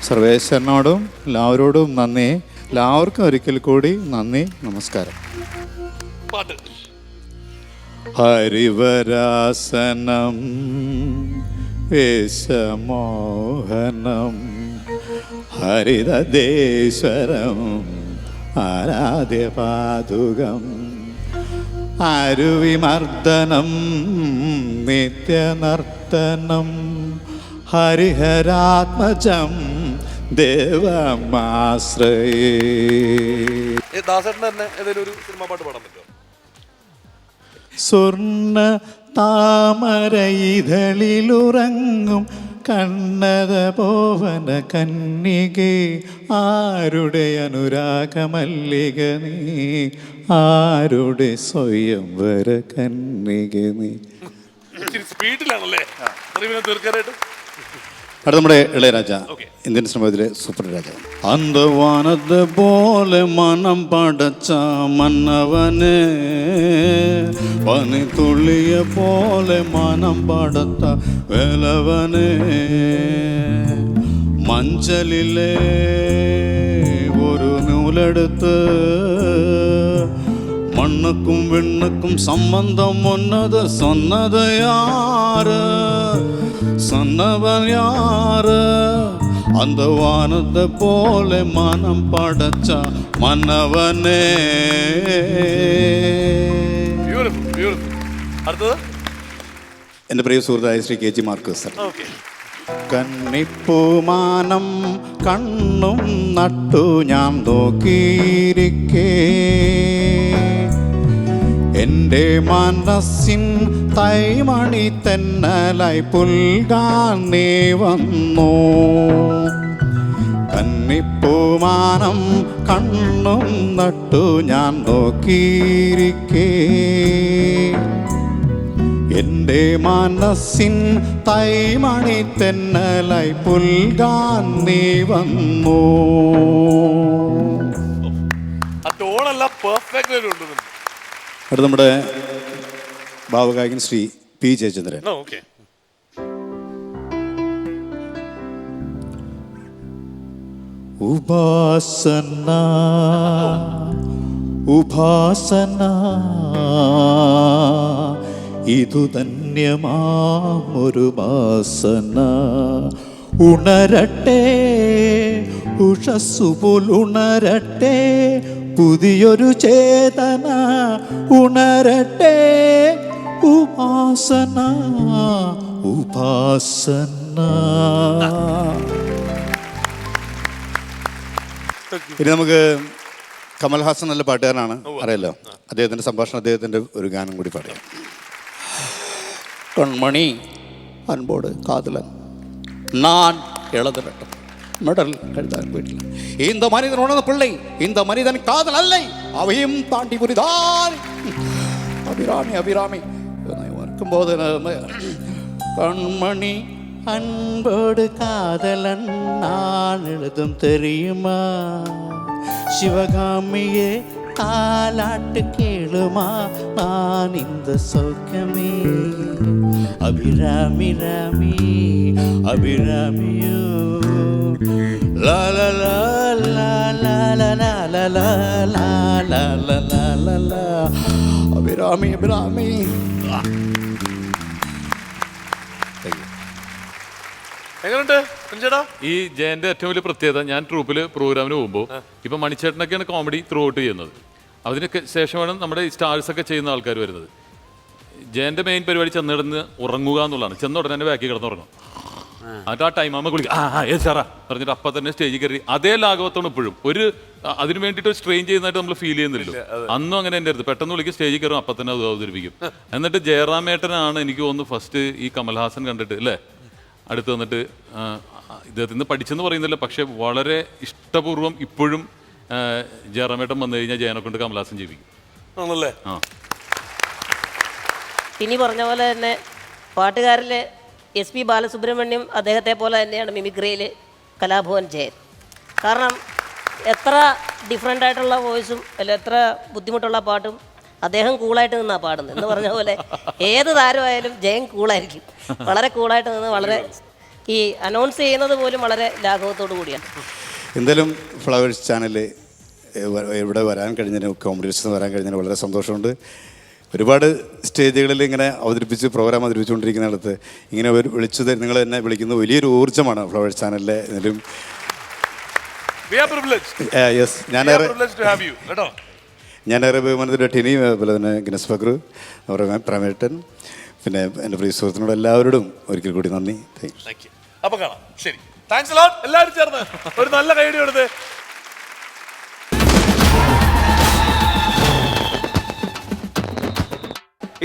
സർവേശ്വരനോടും എല്ലാവരോടും നന്ദി. എല്ലാവർക്കും ഒരിക്കൽ കൂടി നന്ദി, നമസ്കാരം. ഹരിവരാസനം വേഷമോഹനം ഹരിതദേശരം ആരാധ്യപാതുകം അരുവിമർദ്ദനം നിത്യനർത്തനം ഹരിഹരാത്മജം ദേവമാശ്രയേ. ദാസേട്ടൻ തന്നെ ഏതെങ്കിലും ഒരു സിനിമ പാട്ട് പാടാൻ പറ്റുമോ? സ്വർണ്ണ താമരയിതളിലുറങ്ങും കണ്ണത പോവന കന്യകേ ആരുടെ അനുരാഗമല്ലിക നീ ആരുടെ സ്വയംവര കന്യക നീ. സ്പീഡിലാണല്ലേ തീർക്കാനായിട്ട്. അടുത്ത നമ്മുടെ ഇളയരാജ, ഇന്ത്യൻ സിനിമയിലെ സൂപ്പർ രാജാവ്. അന്തവാനത് പോലെ മനം പടച്ച മന്നവനെ പനി തുള്ളിയ പോലെ മനം പടത്ത വേലവനെ മഞ്ചലിലെ ഒരു നൂലെടുത്ത് மண்ணுக்கும் விண்ணுக்கும் சம்பந்தம் ஒன்னது சொன்னது யாரு சொன்னவன் யாரு அந்த வானத்தை போல மனம் படைச்ச மன்னவனே. അടുത്തത് എൻ്റെ പ്രിയ സുഹൃത്തായ Shri K G Markose sir. Okay. കന്നിപ്പൂമാനം കണ്ണും നട്ടു ഞാൻ നോക്കിയിരിക്കേ, എൻ്റെ മനസ്സിൻ തൈമണി തെന്നലായി പുൽകാൻ നീ വന്നു. കന്നിപ്പൂമാനം കണ്ണും നട്ടു ഞാൻ നോക്കിയിരിക്കേ, എൻ്റെ മനസ്സിൻ തൈമണി തെന്നലായി പുൽകാൻ നീ വന്നു. ആ ടോണെല്ലാം പെർഫെക്റ്റ് ആയിട്ടുണ്ട്. അടുത്ത നമ്മുടെ ഭാവഗായകൻ ശ്രീ പി ജയചന്ദ്രൻ. ഓക്കെ. ഉപാസന ഉപാസന ഇതു ധന്യമാമൊരു വാസന. ഉണരട്ടെ ഉഷസ്സുപോൽ ഉണരട്ടെ പുതിയൊരു ചേതന. ഉണരട്ടെ ഉപാസന ഉപാസന. ഇനി നമുക്ക് കമൽഹാസൻ നല്ല പാട്ടുകാരനാണ്, അറിയാലോ. അദ്ദേഹത്തിൻ്റെ സംഭാഷണം, അദ്ദേഹത്തിൻ്റെ ഒരു ഗാനം കൂടി പാടാം. കൺമണി അൻപോട് കാതലൻ நான் எழுதட்டும் மெடல் எழுதார் வீட்டில். இந்த மனிதன் உணர்ந்த பிள்ளை, இந்த மனிதன் காதல் அல்லை, அவையும் தாண்டி புரிதான். அபிராமி அபிராமி இருக்கும்போது கண்மணி அன்போடு காதலன் நான் எழுதும் தெரியுமா, சிவகாமியே தாலாட்டு கேளுமா, நான் இந்த சௌக்கியமே. அபிராமி ராமி அபிராமியோ லா லா லா லா லா லா லா லா லா லா லா லா லா லா. அபிராமி அபிராமி. എങ്ങനെയുണ്ട് ചേട്ടാ? ഈ ജയന്റെ ഏറ്റവും വലിയ പ്രത്യേകത, ഞാൻ ട്രൂപ്പിൽ പ്രോഗ്രാമിന് പോകുമ്പോൾ ഇപ്പം മണിച്ചേട്ടനൊക്കെയാണ് കോമഡി ത്രൂ ഔട്ട് ചെയ്യുന്നത്. അതിനൊക്കെ ശേഷമാണ് നമ്മുടെ സ്റ്റാർസ് ഒക്കെ ചെയ്യുന്ന ആൾക്കാർ വരുന്നത്. ജയന്റെ മെയിൻ പരിപാടി ചെന്നിടന്ന് ഉറങ്ങുക എന്നുള്ളതാണ്. ചെന്ന ഉടനെ തന്നെ ബാക്കി കിടന്നുറങ്ങും. എന്നിട്ട് ആ ടൈം ആകുമ്പോൾ കുളിക്കും, ഏത് സാറാ പറഞ്ഞിട്ട് അപ്പം തന്നെ സ്റ്റേജിൽ കയറി അതേ ലാഘവത്തോടെ ഇപ്പോഴും ഒരു അതിന് വേണ്ടിയിട്ട് സ്ട്രെയിൻ ചെയ്യുന്നതായിട്ട് നമ്മൾ ഫീൽ ചെയ്യുന്നില്ലല്ലോ. അന്നും അങ്ങനെ എൻ്റെ അടുത്ത് പെട്ടെന്ന് വിളിക്കും, സ്റ്റേജിൽ കയറും, അപ്പം തന്നെ അത് അവതരിപ്പിക്കും. എന്നിട്ട് ജയറാമേട്ടനാണ് എനിക്ക് തോന്നുന്നു ഫസ്റ്റ് ഈ കമൽഹാസൻ കണ്ടിട്ട് അല്ലേ അടുത്ത് വന്നിട്ട് ഇദ്ദേഹത്തിൽ നിന്ന് പഠിച്ചെന്ന് പറയുന്നില്ല, പക്ഷെ വളരെ ഇഷ്ടപൂർവ്വം ഇപ്പോഴും ജയറാമേട്ടൻ വന്നു കഴിഞ്ഞാൽ ജയനെ കൊണ്ട് കമൽഹാസൻ ജീവിക്കും. ആണല്ലേ? ആ. ഇനി പറഞ്ഞ പോലെ തന്നെ പാട്ടുകാരിൽ SP ബാലസുബ്രഹ്മണ്യം അദ്ദേഹത്തെ പോലെ തന്നെയാണ് മിമിക്രിയിൽ കലാഭവൻ ജയൻ. കാരണം എത്ര ഡിഫറെൻ്റ് ആയിട്ടുള്ള വോയിസും അല്ല എത്ര ബുദ്ധിമുട്ടുള്ള പാട്ടും അദ്ദേഹം കൂളായിട്ട് നിന്നാണ് പാടുന്നത്. എന്ന് പറഞ്ഞ പോലെ ഏത് താരമായാലും ജയൻ കൂളായിരിക്കും. വളരെ കൂളായിട്ട് നിന്ന് വളരെ ഈ അനൗൺസ് ചെയ്യുന്നത് പോലും വളരെ ലാഘവത്തോടു കൂടിയാണ്. എന്തായാലും ഫ്ലവേഴ്സ് ചാനൽ ഇവിടെ വരാൻ കഴിഞ്ഞതിന്, കോമ്പറ്റീഷന് വരാൻ കഴിഞ്ഞതിന് വളരെ സന്തോഷമുണ്ട്. ഒരുപാട് സ്റ്റേജുകളിൽ ഇങ്ങനെ അവതരിപ്പിച്ച് പ്രോഗ്രാം അവതരിപ്പിച്ചുകൊണ്ടിരിക്കുന്ന അടുത്ത് ഇങ്ങനെ വിളിച്ചത് നിങ്ങൾ എന്നെ വിളിക്കുന്നത് വലിയൊരു ഊർജ്ജമാണ് ഫ്ലവേഴ്സ് ചാനലിലെ. ഇതിലും ഞാനേറെ ബഹുമാനത്തിൻ്റെ ടിനി, അതുപോലെ തന്നെ ഗിനസ് ബക്രു, അവരുടെ പ്രമേട്ടൻ, പിന്നെ എൻ്റെ പ്രിയ സുഹൃത്തിനോട് എല്ലാവരോടും ഒരിക്കൽ കൂടി നന്ദി. Thank you. അപ്പൊ കാണാം. ശരി, താങ്ക്സ് ലോട്ട്. എല്ലാവരും ചേർന്ന് ഒരു നല്ല കൈയടി കൊടുത്ത്.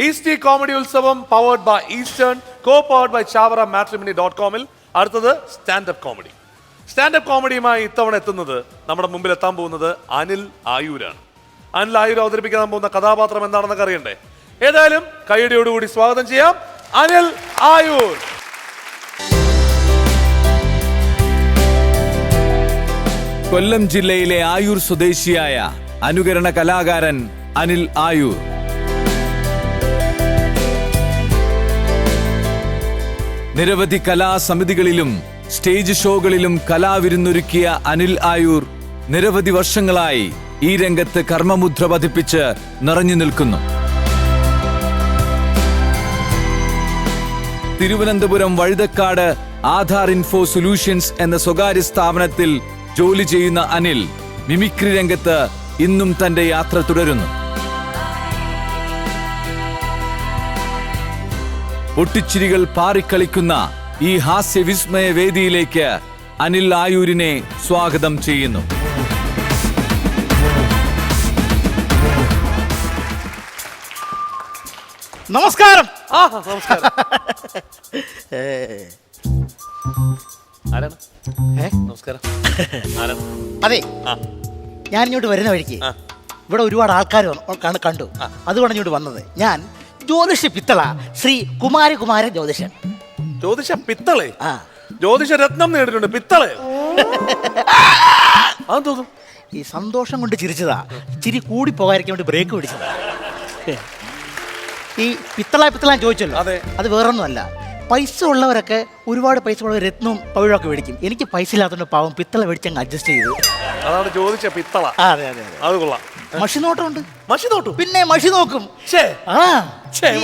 ഈസ്റ്റ് കോമഡി ഉത്സവം powered by Eastern, co powered by Chavara മാട്രിമണി.com-ൽ അടുത്തത് സ്റ്റാൻഡപ്പ് കോമഡി. സ്റ്റാൻഡപ്പ് കോമഡിയുമായി ഇത്തവണ എത്തുന്നത്, നമ്മുടെ മുമ്പിൽ എത്താൻ പോകുന്നത് അനിൽ ആയൂരാണ്. അനിൽ ആയൂർ അവതരിപ്പിക്കാൻ പോകുന്ന കഥാപാത്രം എന്താണെന്നൊക്കെ അറിയണ്ടേ? ഏതായാലും കൈയടിയോടുകൂടി സ്വാഗതം ചെയ്യാം അനിൽ ആയൂർ. കൊല്ലം ജില്ലയിലെ ആയൂർ സ്വദേശിയായ അനുകരണ കലാകാരൻ അനിൽ ആയൂർ. നിരവധി കലാസമിതികളിലും സ്റ്റേജ് ഷോകളിലും കലാവിരുന്നൊരുക്കിയ അനിൽ ആയൂർ നിരവധി വർഷങ്ങളായി ഈ രംഗത്ത് കർമ്മമുദ്ര പതിപ്പിച്ച് നിറഞ്ഞു നിൽക്കുന്നു. തിരുവനന്തപുരം വഴുതക്കാട് ആധാർ ഇൻഫോ സൊല്യൂഷൻസ് എന്ന സ്വകാര്യ സ്ഥാപനത്തിൽ ജോലി ചെയ്യുന്ന അനിൽ മിമിക്രി രംഗത്ത് ഇന്നും തന്റെ യാത്ര തുടരുന്നു. പൊട്ടിച്ചിരികൾ പാറിക്കളിക്കുന്ന ഈ ഹാസ്യവിസ്മയ വേദിയിലേക്ക് അനിൽ ആയൂരിനെ സ്വാഗതം ചെയ്യുന്നു. നമസ്കാരം. നമസ്കാരം. ആരാണ്? നമസ്കാരം. ആരാണ്? അതെ, ഞാൻ ഇങ്ങോട്ട് വരുന്ന വഴിക്ക് ഇവിടെ ഒരുപാട് ആൾക്കാർ കണ്ടു. അതുകൊണ്ട് ഇങ്ങോട്ട് വന്നത്. ഞാൻ ജ്യോതിഷ പിത്തള ശ്രീ കുമാര ജ്യോതിഷൻ. ജ്യോതിഷ പിത്തളെ? ജ്യോതിഷ രത്നം നേടിയിട്ടുണ്ട്, പിത്തളെ. തോന്നും ഈ സന്തോഷം കൊണ്ട് ചിരിച്ചതാ, ചിരി കൂടി പോകാതിരിക്കാൻ വേണ്ടി ബ്രേക്ക് പിടിച്ചതാ. ഈ പിത്തള ചോദിച്ചല്ലോ, അത് വേറൊന്നുമല്ല. പൈസ ഉള്ളവരൊക്കെ ഒരുപാട് പൈസ ഉള്ളവർ രത്നവും പവിഴമൊക്കെ മേടിക്കും. എനിക്ക് പൈസ ഇല്ലാത്തതുകൊണ്ട് പാവം പിത്തള മേടിച്ചങ്ങ് അഡ്ജസ്റ്റ് ചെയ്തു. അതാണ് ചോദിച്ച പിത്തള. അതെ അതെ, അത് കൊള്ളാം. മഷിനോട്ടമുണ്ട്. മഷി നോട്ടു? പിന്നെ മഷി നോക്കും.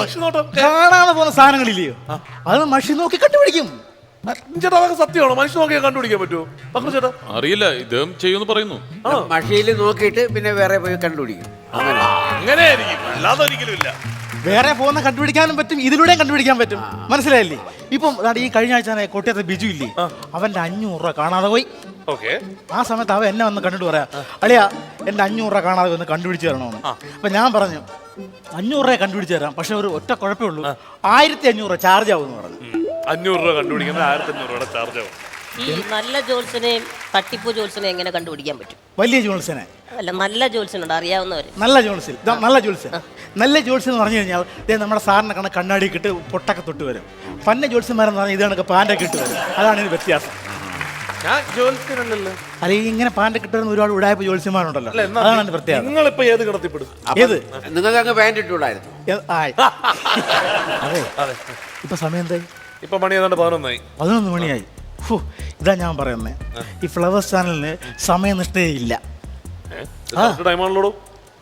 മഷി നോട്ടം കാണാതെ പോകുന്ന സാധനങ്ങളില്ലയോ, അത് മഷി നോക്കി കണ്ടുപിടിക്കും. ചേട്ടാ, അതൊക്കെ സത്യമാണോ? മനുഷ്യ നോക്കിയാൽ കണ്ടുപിടിക്കാൻ പറ്റുമോ? പക്രു ചേട്ടാ അറിയില്ല, ഇദ്ദേഹം ചെയ്യുമെന്ന് പറയുന്നു. മഷിയിൽ നോക്കിയിട്ട് പിന്നെ വേറെ പോയി കണ്ടുപിടിക്കും. അങ്ങനെ ആയിരിക്കും, അല്ലാതെ ഒരിക്കലും ഇല്ല. വേറെ പോകുന്ന കണ്ടുപിടിക്കാനും പറ്റും, ഇതിലൂടെയും കണ്ടുപിടിക്കാൻ പറ്റും. മനസ്സിലായില്ലേ? ഇപ്പം ഈ കഴിഞ്ഞ ആഴ്ച കോട്ടയത്തെ ബിജു ഇല്ലേ, അവന്റെ 500 രൂപ കാണാതെ പോയി. ആ സമയത്ത് അവൻ എന്നെ വന്ന് കണ്ടിട്ട് പറയാ, അളിയാ എന്റെ 500 രൂപ കാണാതെ വന്ന് കണ്ടുപിടിച്ച് തരണമെന്ന്. അപ്പൊ ഞാൻ പറഞ്ഞു 500 രൂപ കണ്ടുപിടിച്ച് തരാം, പക്ഷെ ഒരു ഒറ്റ കുഴപ്പമേ ഉള്ളൂ, 1500 ചാർജ് ആവും എന്ന് പറഞ്ഞു. 500 രൂപ കണ്ടുപിടിക്കുന്നത് 1500 രൂപ ചാർജ് ആവും. ഈ നല്ല ജോത്സ്യനെയും തട്ടിപ്പ് ജോത്സ്യനെ എങ്ങനെ കണ്ടുപിടിക്കാൻ പറ്റും? വലിയ ജോത്സ്യനെ അല്ല, നല്ല ജോത്സ്യനുണ്ട് അറിയാവുന്നവര്. നല്ല ജോത്സ്യൻ നല്ല ജോത്സ്യൻ എന്ന് പറഞ്ഞു കഴിഞ്ഞാൽ നമ്മുടെ സാറിനെ കണ്ണാടി ഇട്ട് പൊട്ടൊക്കെ തൊട്ട് വരും. പന്ന ജോത്സ്യന്മാരെന്ന് പറഞ്ഞാൽ ഇത് കണക്ക് പാൻ്റൊക്കെ ഇട്ട് വരും. അതാണ് ഇത് വ്യത്യാസം. അല്ലെ, ഇങ്ങനെ പാൻ്റൊക്കെ ഇട്ട് വരുന്ന ഒരുപാട് ഉടായ്പ ജോത്സ്യന്മാരുണ്ടല്ലോ, അതാണ് അതിന്റെ പ്രത്യേകത. നിങ്ങളിപ്പോ ഏത് കിടത്തിപ്പെടും? ഏത് നിങ്ങൾക്ക് അങ്ങ് പാൻ്റ് ഇട്ടുകൂടായിരുന്നു? അതെ, ഇപ്പൊ സമയം എന്തായി? ഇപ്പൊ മണി ഏതാണ്ട് 11 മണിയായി. ഇതാ ഞാൻ പറയുന്നത്, ഈ ഫ്ലവേഴ്സ് ചാനലിന് സമയനിഷ്ഠയില്ല.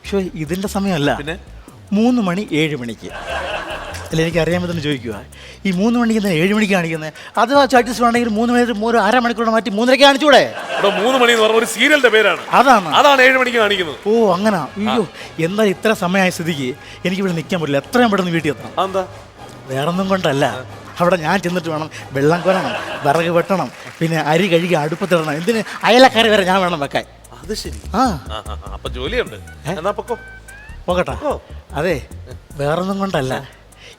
പക്ഷേ ഇതിന്റെ സമയമല്ല, 3 മണി 7 മണിക്ക്. അല്ല, എനിക്ക് അറിയാൻ പറ്റുന്ന ചോദിക്കുക, ഈ 3 മണിക്ക് 7 മണിക്ക് കാണിക്കുന്നത്, അത് അഡ്ജസ്റ്റ് വേണമെങ്കിൽ 3 മണി അരമണിക്കൂർ മാറ്റി 3:30 കാണിച്ചൂടെ? 3 മണി എന്ന് പറഞ്ഞ ഒരു സീരിയലിന്റെ പേരാണ്. അതാണ് 7 മണിക്ക് കാണിക്കുന്നത്. ഓ അങ്ങനെ. അയ്യോ, എന്തായാലും ഇത്ര സമയമായ സ്ഥിതിക്ക് എനിക്ക് ഇവിടെ നിൽക്കാൻ പറ്റില്ല. എത്രയും പെട്ടെന്ന് വീട്ടിൽ എത്തണം. എന്താ? വേറൊന്നും കൊണ്ടല്ല, അവിടെ ഞാൻ ചെന്നിട്ട് വേണം വെള്ളം കോരണം, വിറക് വെട്ടണം, പിന്നെ അരി കഴുകി അടുപ്പത്തിടണം. എന്തിന് അയലക്കാരെ വരെ ഞാൻ വേണം വെക്കാൻ. അത് ശരി. അപ്പൊ ജോലിയുണ്ട്. എന്നാ പോകട്ടെ. അതെ, വേറൊന്നും കൊണ്ടല്ല,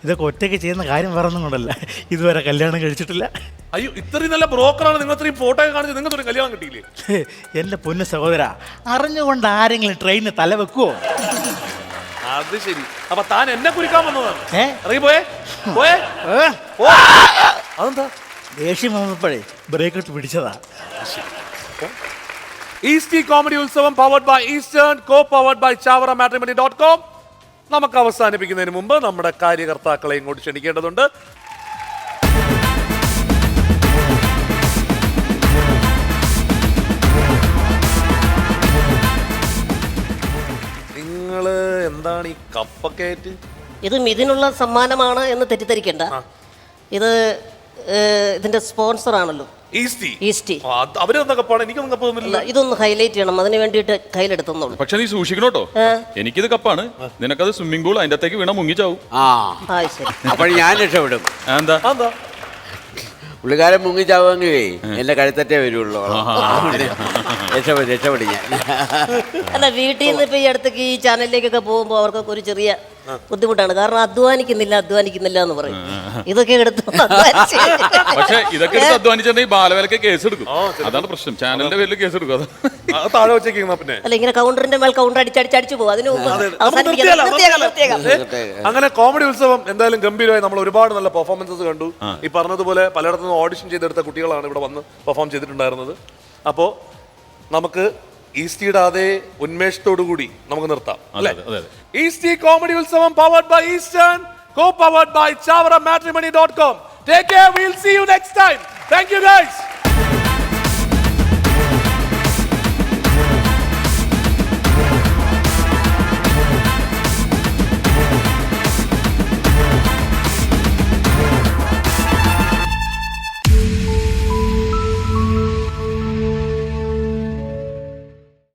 ഇതൊക്കെ ഒറ്റയ്ക്ക് ചെയ്യുന്ന കാര്യം വേറൊന്നും കൊണ്ടല്ല, ഇതുവരെ കല്യാണം കഴിച്ചിട്ടില്ല. അയ്യോ, ഇത്രയും നല്ല ബ്രോക്കറാണ് നിങ്ങൾ, ഇത്രയും ഫോട്ടോ ഒക്കെ കാണിച്ച് നിങ്ങൾക്ക് കല്യാണം കിട്ടിയില്ലേ? എന്റെ പൊന്നു സഹോദര, അറിഞ്ഞുകൊണ്ട് ആരെങ്കിലും ട്രെയിനിന് തല വെക്കുവോ? അത് ശരി. അപ്പൊ താൻ എന്നെ കുറിക്കാൻ വന്നതാണ്? ഇറങ്ങി പോയേ. അതെന്താ? ദേഷ്യം വന്നപ്പോഴേ ബ്രേക്ക് ഇട്ട് പിടിച്ചതാ. ഈസ്റ്റ് കോമഡി ഉത്സവം powered by Eastern, co powered by Chavara മാട്രിമണി.com. നമുക്ക് അവസാനിപ്പിക്കുന്നതിന് മുമ്പ് നമ്മുടെ കാര്യകർത്താക്കളെ ഇങ്ങോട്ട് ക്ഷണിക്കേണ്ടതുണ്ട്. നിങ്ങള് എന്താണ് ഈ കപ്പക്കേറ്റ്? ഇത് മിഥുനുള്ള സമ്മാനമാണ് എന്ന് തെറ്റിദ്ധരിക്കണ്ട. ഇത് ഇതിന്റെ സ്പോൺസർ ആണല്ലോ ഈസ്റ്റ്. ഇതൊന്ന് ഹൈലൈറ്റ് ചെയ്യണം, അതിന് വേണ്ടിയിട്ട് കയ്യിലെടുത്തുള്ളൂ. പക്ഷെ നീ സൂക്ഷിക്കണോട്ടോ, എനിക്കിത് കപ്പാണ്, നിനക്കത് സ്വിമ്മിംഗ് പൂൾ, അതിന്റെ അകത്തേക്ക് വീണ മുങ്ങിച്ചാവും. അപ്പോൾ ഞാൻ രക്ഷപ്പെടും. എന്താ? പുള്ളിക്കാരൻ മുങ്ങിച്ചാവുമെങ്കിലേ എന്റെ കഴുത്തറ്റേ വരുള്ളൂ. രക്ഷപ്പെടും ഞാൻ. അല്ല, വീട്ടിൽ നിന്ന് ഇപ്പൊ ഈ അടുത്തേക്ക് ഈ ചാനലിലേക്കൊക്കെ പോകുമ്പോൾ അവർക്കൊക്കെ ഒരു ചെറിയ ബുദ്ധിമുട്ടാണ്. കാരണം അധ്വാനിക്കുന്നില്ല എന്ന് പറയും. ഇതൊക്കെ എടുത്ത് പക്ഷെ ഇതൊക്കെ എടുത്ത് അധ്വാനിച്ചിട്ടുണ്ടെങ്കിൽ ബാലവേലക്ക് കേസ് എടുക്കും. അതാണ് പ്രശ്നം, ചാനലിന്റെ പേരിൽ കേസ് എടുക്കും. താഴെ വെച്ചേക്കുന്ന പിന്നെ അല്ല, ഇങ്ങനെ കൗണ്ടറിന്റെ മേൽ കൗണ്ടർ അടിച്ചടിച്ചു പോകും. അതിന് അങ്ങനെ കോമഡി ഉത്സവം എന്തായാലും ഗംഭീരമായി. നമ്മൾ ഒരുപാട് നല്ല പെർഫോമൻസസ് കണ്ടു. ഈ പറഞ്ഞതുപോലെ പലയിടത്തുനിന്ന് ഓഡിഷൻ ചെയ്തെടുത്ത കുട്ടികളാണ് ഇവിടെ വന്ന് പെർഫോം ചെയ്തിട്ടുണ്ടായിരുന്നത്. അപ്പോൾ നമുക്ക് ഈസ്റ്റിയുടെ അതേ ഉന്മേഷത്തോടു കൂടി നമുക്ക് നിർത്താം. ഈസ്റ്റ് കോമഡി ഉത്സവം powered by Eastern, co powered by Chavara മാട്രിമണി.com. Take care, we'll see you next time. Thank you guys.